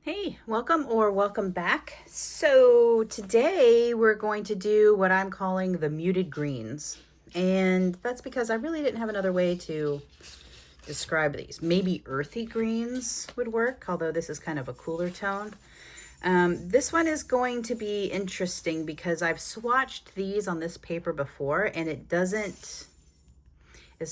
Hey, welcome or welcome back. So today we're going to do what I'm calling the muted greens. And that's because I really didn't have another way to describe these. Maybe earthy greens would work, although this is kind of a cooler tone. This one is going to be interesting because I've swatched these on this paper before and it's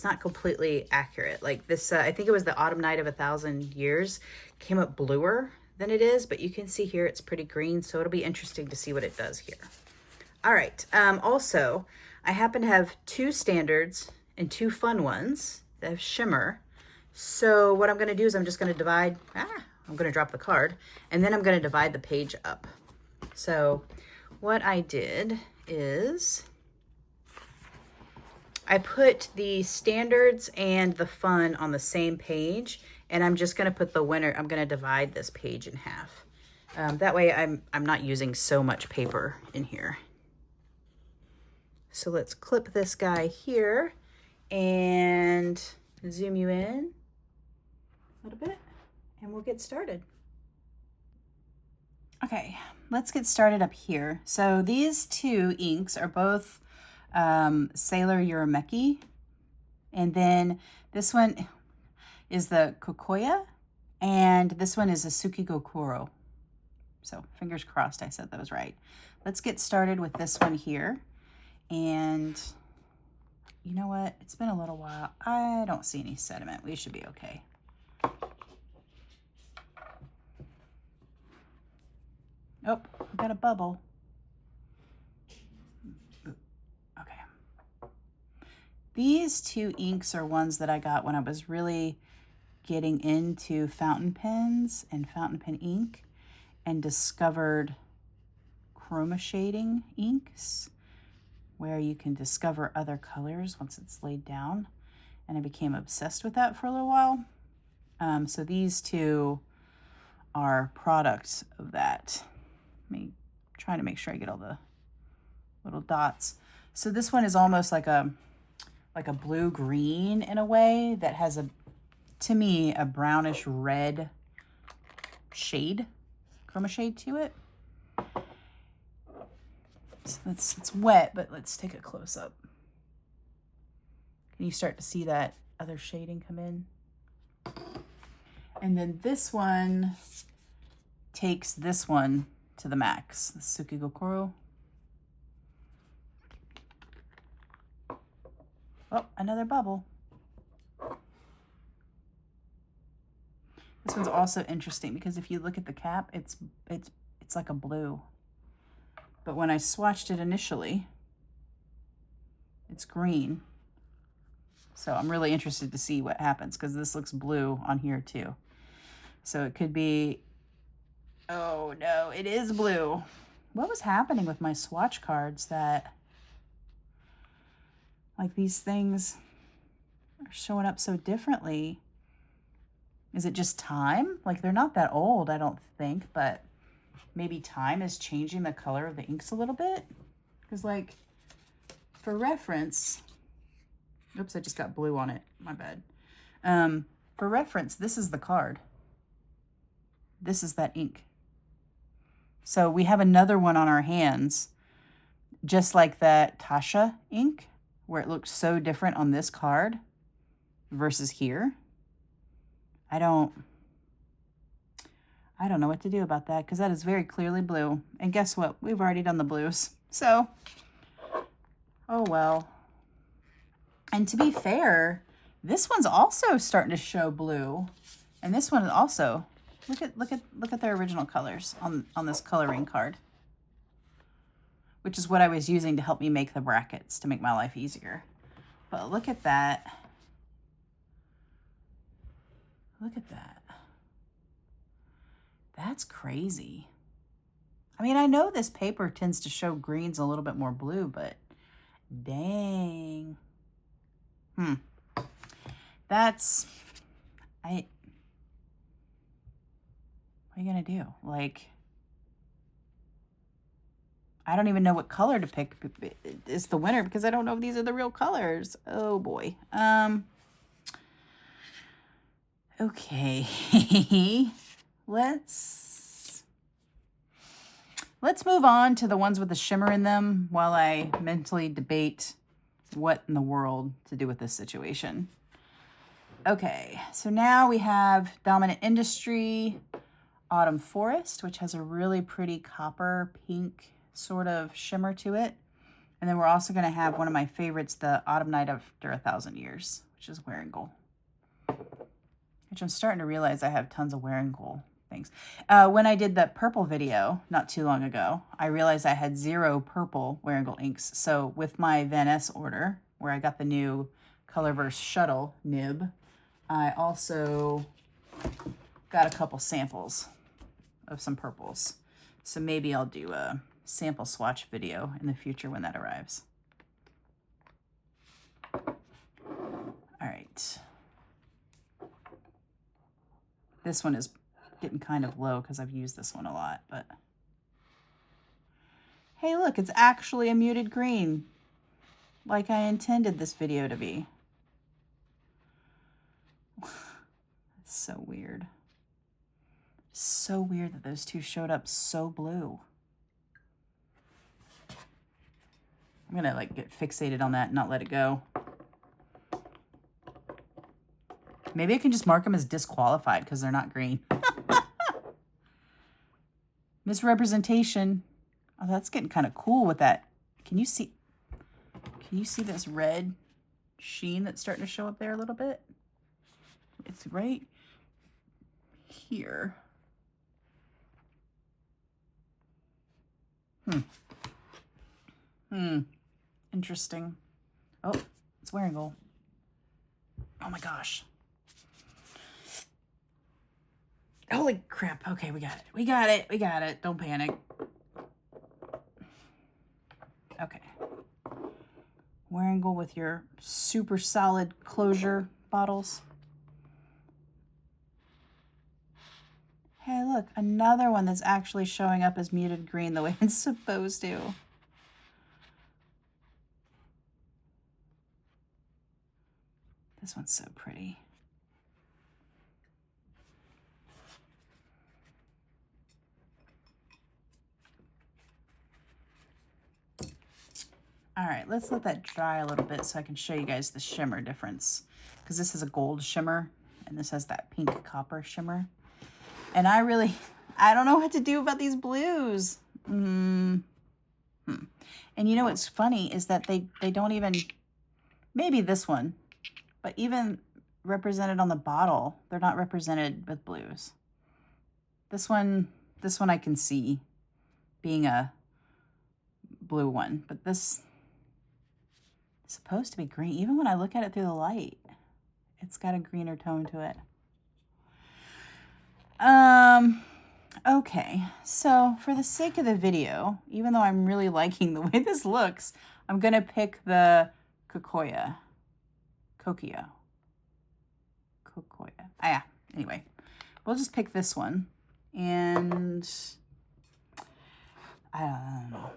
not completely accurate. Like this, I think it was the Autumn Night of 1,000 Years, came up bluer than it is, but you can see here it's pretty green, so it'll be interesting to see what it does here. All right, also, I happen to have two standards and two fun ones that have shimmer. So what I'm gonna do is I'm just gonna I'm gonna drop the card, and then I'm gonna divide the page up. So what I did is I put the standards and the fun on the same page, and I'm just gonna put the winner. I'm gonna divide this page in half. That way I'm not using so much paper in here. So let's clip this guy here and zoom you in a little bit, and we'll get started. Okay, let's get started up here. So these two inks are both Sailor Urameki, and then this one is the Kokuya, and this one is a Suki Gokoro. So fingers crossed I said that was right. Let's get started with this one here. And you know what? It's been a little while. I don't see any sediment. We should be okay. Oh, we got a bubble. Okay. These two inks are ones that I got when I was really getting into fountain pens and fountain pen ink and discovered chroma shading inks, where you can discover other colors once it's laid down. And I became obsessed with that for a little while. So these two are products of that. Let me try to make sure I get all the little dots. So this one is almost like a blue-green in a way that has to me, a brownish red shade, chroma shade to it. It's wet, but let's take a close up. Can you start to see that other shading come in? And then this one takes this one to the max, the Suki Gokoro. Oh, another bubble. This one's also interesting because if you look at the cap, it's like a blue. But when I swatched it initially, it's green. So I'm really interested to see what happens because this looks blue on here too. So it could be, oh no, it is blue. What was happening with my swatch cards that, like, these things are showing up so differently? Is it just time? Like, they're not that old, I don't think, but maybe time is changing the color of the inks a little bit. Because, like, for reference, oops, I just got blue on it. My bad. For reference, this is the card. This is that ink. So we have another one on our hands, just like that Tasha ink, where it looks so different on this card versus here. I don't know what to do about that because that is very clearly blue. And guess what? We've already done the blues. So, oh well. And to be fair, this one's also starting to show blue. And this one also, look at their original colors on this coloring card, which is what I was using to help me make the brackets to make my life easier. But look at that. Look at that. That's crazy. I mean, I know this paper tends to show greens a little bit more blue, but dang. That's, what are you gonna do? Like, I don't even know what color to pick. It's the winner because I don't know if these are the real colors. Oh boy. Okay. Let's Let's move on to the ones with the shimmer in them while I mentally debate what in the world to do with this situation. Okay, so now we have Dominant Industry, Autumn Forest, which has a really pretty copper pink sort of shimmer to it. And then we're also going to have one of my favorites, the Autumn Night After 1,000 Years, which is Wearingeul. Which I'm starting to realize I have tons of Wearingeul things. When I did that purple video not too long ago, I realized I had 0 purple Wearingeul inks. So with my Van Ness order, where I got the new Colorverse Shuttle nib, I also got a couple samples of some purples. So maybe I'll do a sample swatch video in the future when that arrives. All right. This one is getting kind of low because I've used this one a lot, but hey, look, it's actually a muted green, like I intended this video to be. It's so weird. So weird that those two showed up so blue. I'm gonna like get fixated on that and not let it go. Maybe I can just mark them as disqualified because they're not green. Misrepresentation. Oh, that's getting kind of cool with that. Can you see this red sheen that's starting to show up there a little bit? It's right here. Interesting. Oh, it's Wearingeul. Oh my gosh. Holy crap. Okay, we got it. We got it. We got it. Don't panic. Okay. Wearingeul with your super solid closure bottles. Hey, look, another one that's actually showing up as muted green the way it's supposed to. This one's so pretty. All right, let's let that dry a little bit so I can show you guys the shimmer difference. Because this is a gold shimmer and this has that pink copper shimmer. And I don't know what to do about these blues. And you know what's funny is that they don't even, maybe this one, but even represented on the bottle, they're not represented with blues. This one I can see being a blue one, but this is supposed to be green. Even when I look at it through the light, it's got a greener tone to it. Okay, so for the sake of the video, even though I'm really liking the way this looks, I'm gonna pick the Kokuya. Yeah, anyway, we'll just pick this one, and I don't know.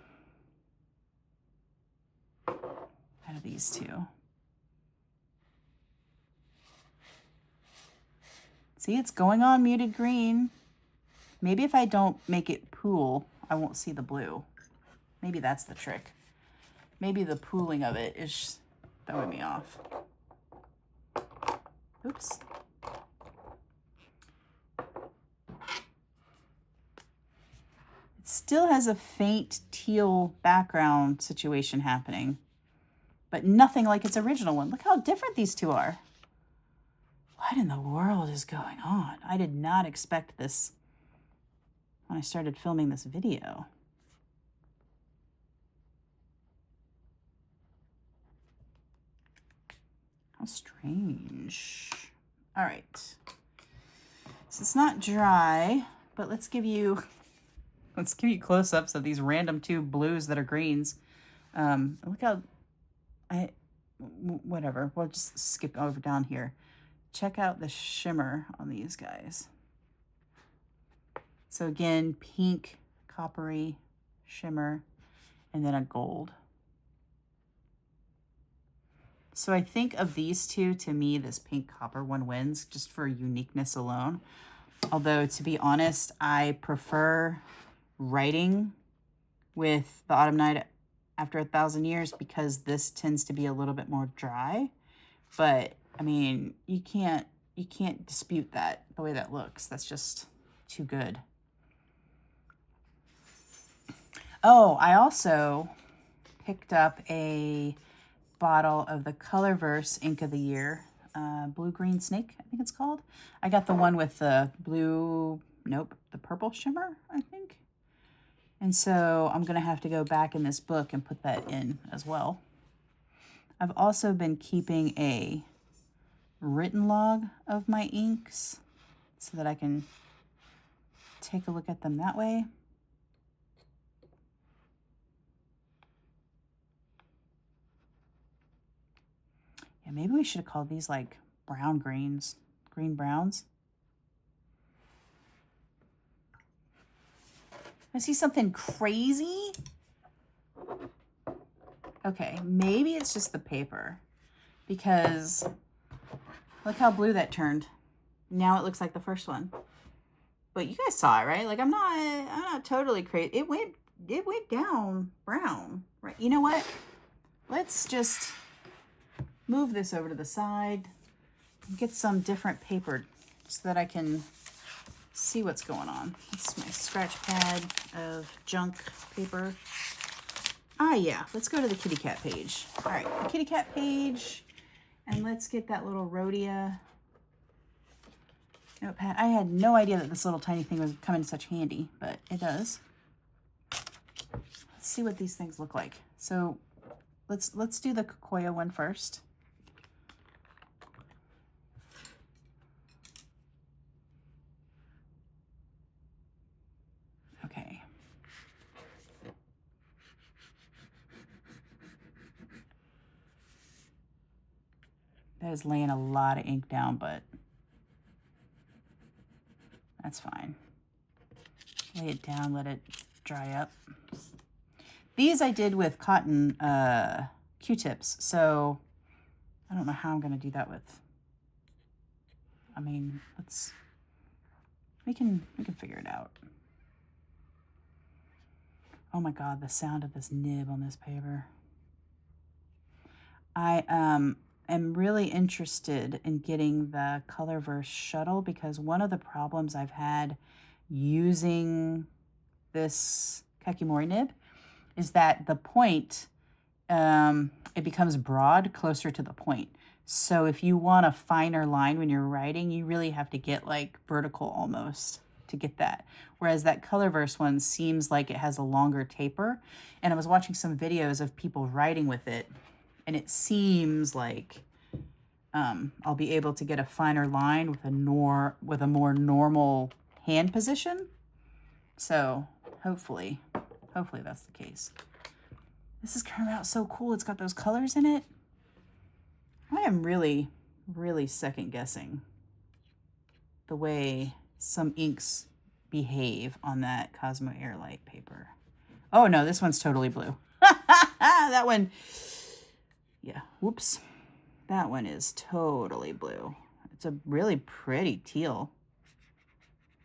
Out of these two. See, it's going on muted green. Maybe if I don't make it pool, I won't see the blue. Maybe that's the trick. Maybe the pooling of it is throwing me off. Oops. It still has a faint teal background situation happening, but nothing like its original one. Look how different these two are. What in the world is going on? I did not expect this when I started filming this video. How strange. All right. So it's not dry, but let's give you close-ups of these random two blues that are greens. Look how whatever. We'll just skip over down here. Check out the shimmer on these guys. So again, pink, coppery shimmer, and then a gold. So I think of these two, to me, this pink copper one wins just for uniqueness alone. Although, to be honest, I prefer writing with the Autumn Night After 1,000 Years because this tends to be a little bit more dry. But I mean, you can't dispute that, the way that looks. That's just too good. Oh, I also picked up a bottle of the Colorverse Ink of the Year, Blue Green Snake, I think it's called. I got the one with the the purple shimmer, I think. And so I'm going to have to go back in this book and put that in as well. I've also been keeping a written log of my inks so that I can take a look at them that way. Yeah, maybe we should have called these like brown greens, green browns. I see something crazy. Okay, maybe it's just the paper because look how blue that turned. Now it looks like the first one. But you guys saw it, right? Like I'm not totally crazy. It went down brown, right? You know what? Let's just move this over to the side and get some different paper so that I can see what's going on. That's my scratch pad of junk paper. Ah, yeah, let's go to the kitty cat page. All right, the kitty cat page, and let's get that little Rhodia notepad. I had no idea that this little tiny thing was come in such handy, but it does. Let's see what these things look like. So let's do the Kokuya one first. Okay. That is laying a lot of ink down, but that's fine. Lay it down, let it dry up. These I did with cotton Q-tips, so I don't know how I'm going to do that with. I mean, we can figure it out. Oh my God, the sound of this nib on this paper. I am really interested in getting the Colorverse shuttle because one of the problems I've had using this Kakimori nib is that the point, it becomes broad closer to the point. So if you want a finer line when you're writing, you really have to get like vertical almost to get that. Whereas that Colorverse one seems like it has a longer taper. And I was watching some videos of people writing with it, and it seems like I'll be able to get a finer line with a more normal hand position. So hopefully that's the case. This is coming out so cool. It's got those colors in it. I am really, really second guessing the way some inks behave on that Cosmo Airlight paper. Oh no, this one's totally blue. That one, yeah, whoops. That one is totally blue. It's a really pretty teal.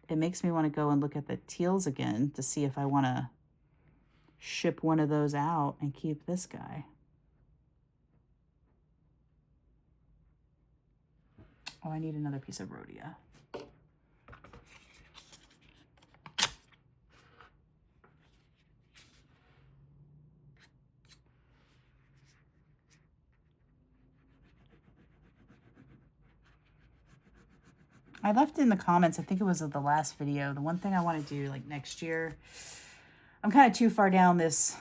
It makes me want to go and look at the teals again to see if I want to ship one of those out and keep this guy. Oh, I need another piece of Rhodia. I left in the comments, I think it was of the last video, the one thing I want to do like next year. I'm kind of too far down this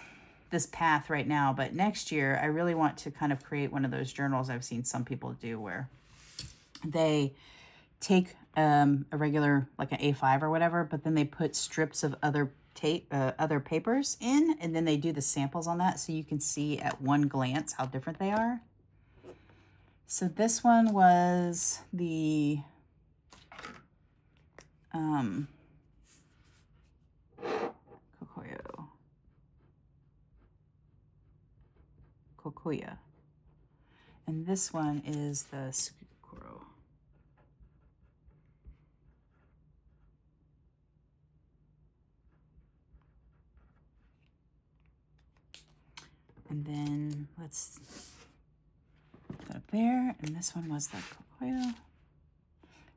path right now, but next year I really want to kind of create one of those journals I've seen some people do where they take a regular, like an A5 or whatever, but then they put strips of other papers in, and then they do the samples on that so you can see at one glance how different they are. So this one was the Kokuya. And this one is the Suki. And then let's put that up there. And this one was the Kokuya.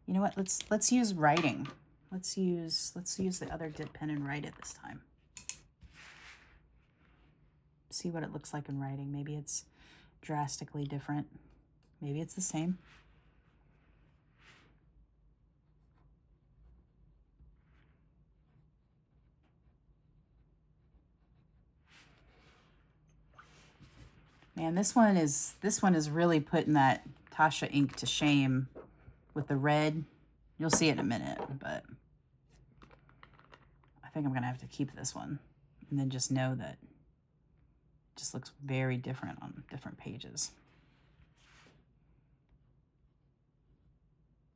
You know what? Let's use writing. Let's use the other dip pen and write it this time. See what it looks like in writing. Maybe it's drastically different. Maybe it's the same. Man, this one is really putting that Tasha ink to shame with the red. You'll see it in a minute, but I think I'm gonna have to keep this one and then just know that it just looks very different on different pages.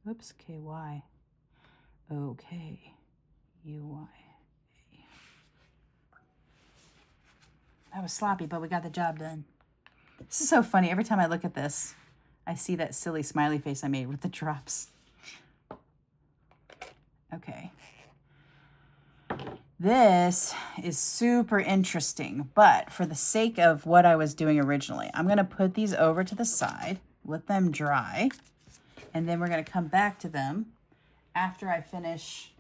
Oops, KY. Okay, UY. That was sloppy, but we got the job done. This is so funny. Every time I look at this, I see that silly smiley face I made with the drops. Okay. This is super interesting, but for the sake of what I was doing originally, I'm going to put these over to the side, let them dry, and then we're going to come back to them after I finish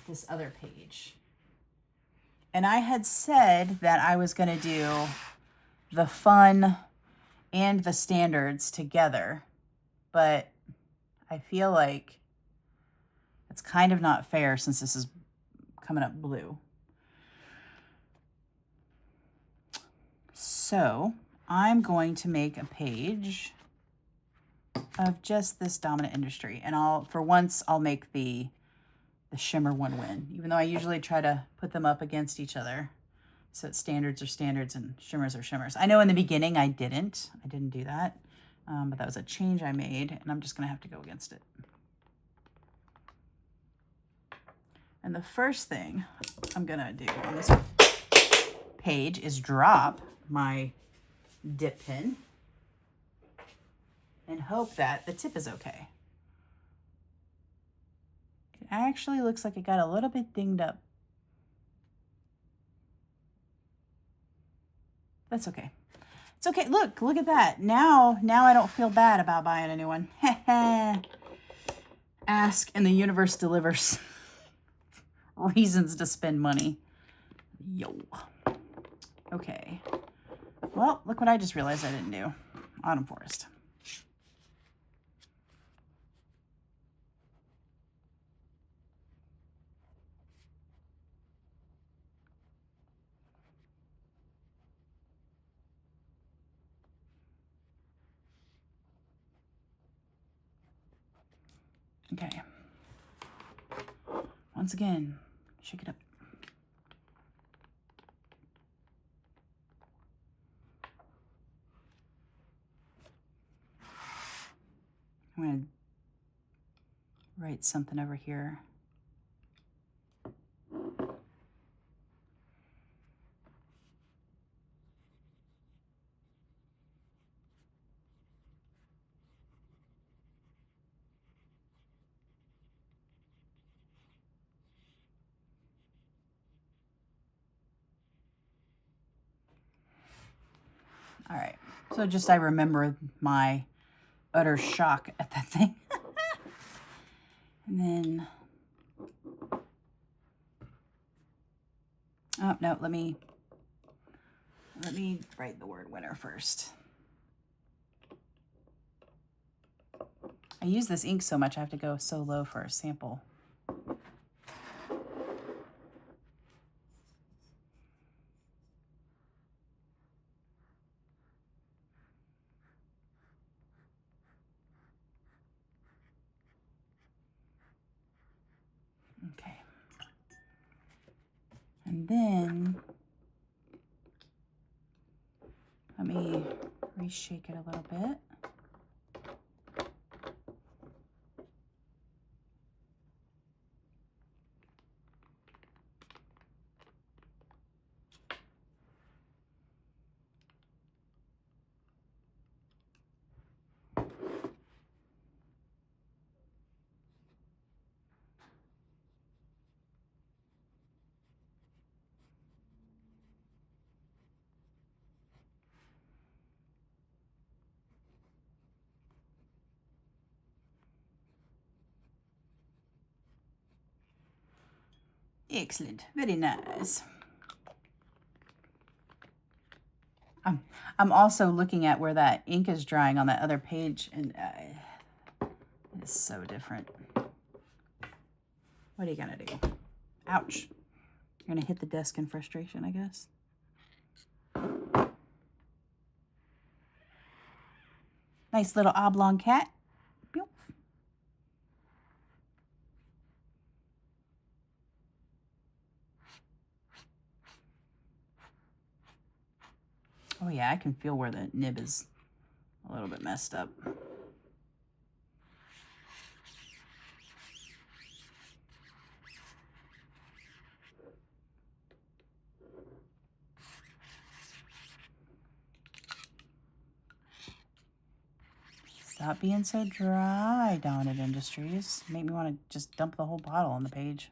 this other page. And I had said that I was going to do the fun and the standards together, but I feel like it's kind of not fair since this is coming up blue. So I'm going to make a page of just this dominant industry, and for once I'll make the shimmer one win, even though I usually try to put them up against each other so that standards are standards and shimmers are shimmers. I know in the beginning I didn't do that, but that was a change I made, and I'm just gonna have to go against it. And the first thing I'm gonna do on this page is drop my dip pen and hope that the tip is okay. It actually looks like it got a little bit dinged up. That's okay. It's okay. Look at that. Now I don't feel bad about buying a new one. Ask and the universe delivers. Reasons to spend money. Yo. Okay. Well, look what I just realized I didn't do. Autumn Forest. Okay. Once again, shake it up. I'm going to write something over here. All right, so just I remember my utter shock at that thing. And then, oh no, let me write the word winner first. I use this ink so much I have to go so low for a sample. Okay. And then let me reshake it a little bit. Excellent. Very nice. I'm also looking at where that ink is drying on that other page, and it's so different. What are you gonna do? Ouch. You're gonna hit the desk in frustration, I guess. Nice little oblong cat. Boop. Oh yeah, I can feel where the nib is a little bit messed up. Stop being so dry, Dominant Industries. Make me want to just dump the whole bottle on the page.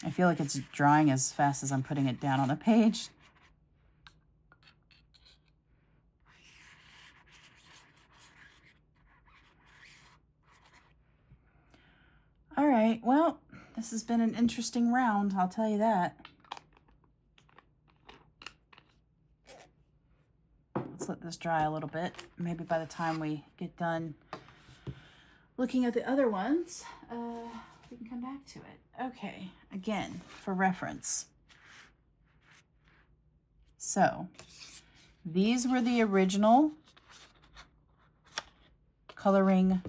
I feel like it's drying as fast as I'm putting it down on the page. All right, well, this has been an interesting round, I'll tell you that. Let's let this dry a little bit. Maybe by the time we get done looking at the other ones, we can come back to it. Okay, again, for reference. So, these were the original coloring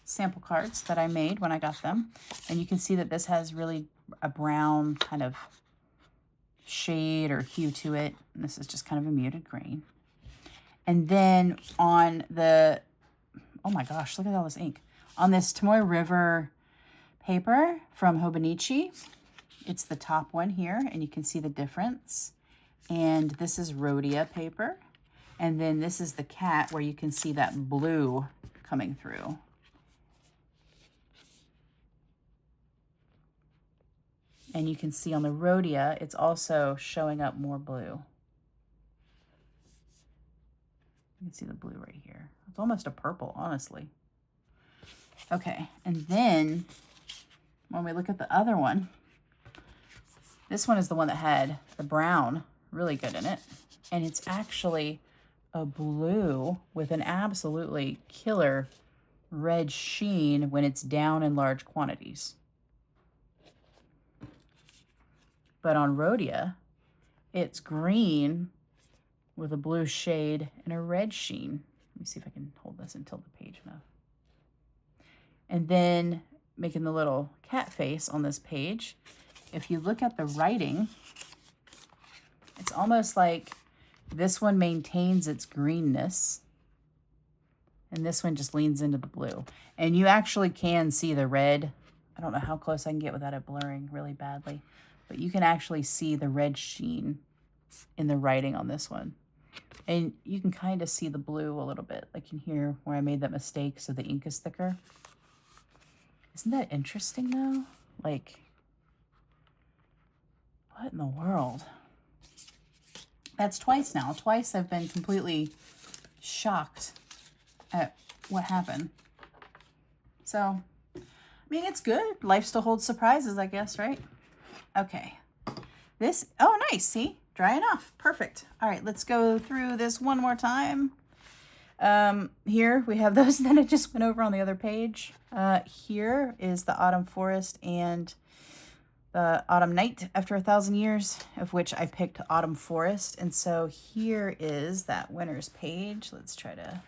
sample cards that I made when I got them. And you can see that this has really a brown kind of shade or hue to it. And this is just kind of a muted green. And then on the, oh my gosh, look at all this ink. On this Tomoe River paper from Hobonichi, it's the top one here, and you can see the difference. And this is Rhodia paper. And then this is the cat where you can see that blue coming through. And you can see on the Rhodia, it's also showing up more blue. You can see the blue right here. It's almost a purple, honestly. Okay, and then when we look at the other one, this one is the one that had the brown really good in it. And it's actually a blue with an absolutely killer red sheen when it's down in large quantities. But on Rhodia, it's green with a blue shade and a red sheen. Let me see if I can hold this and tilt the page enough. And then making the little cat face on this page, if you look at the writing, it's almost like this one maintains its greenness and this one just leans into the blue. And you actually can see the red. I don't know how close I can get without it blurring really badly, but you can actually see the red sheen in the writing on this one. And you can kind of see the blue a little bit, like in here where I made that mistake so the ink is thicker. Isn't that interesting though? Like, what in the world? That's twice now. Twice I've been completely shocked at what happened. So, I mean, it's good. Life still holds surprises, I guess, right? Okay. This, oh, nice. See? Dry enough. Perfect. All right, let's go through this one more time. Here we have those that I just went over on the other page. Here is the Autumn Forest and the Autumn Night After 1,000 Years, of which I picked Autumn Forest. And so here is that winner's page. Let's try to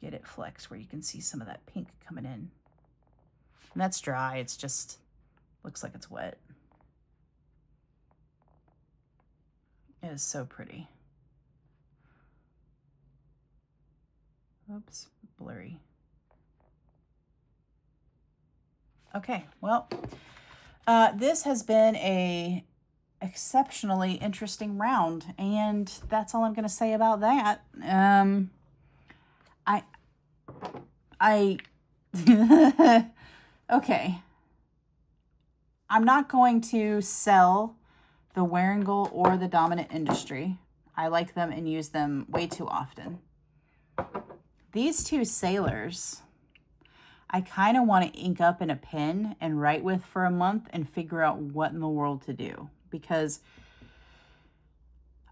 get it flexed where you can see some of that pink coming in. And that's dry. It's just, looks like it's wet. It is so pretty. Oops, blurry. Okay, well, this has been a exceptionally interesting round, and that's all I'm going to say about that. Okay. I'm not going to sell the Wearingeul or the Dominant Industry. I like them and use them way too often. These two sailors I kind of want to ink up in a pen and write with for a month and figure out what in the world to do, because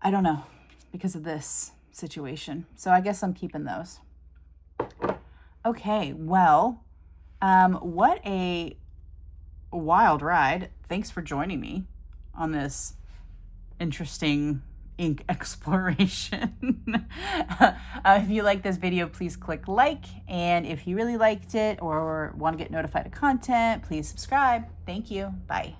I don't know, because of this situation. So I guess I'm keeping those. Okay, well, what a wild ride. Thanks for joining me on this interesting ink exploration. If you like this video, please click like. And if you really liked it or want to get notified of content, please subscribe. Thank you. Bye.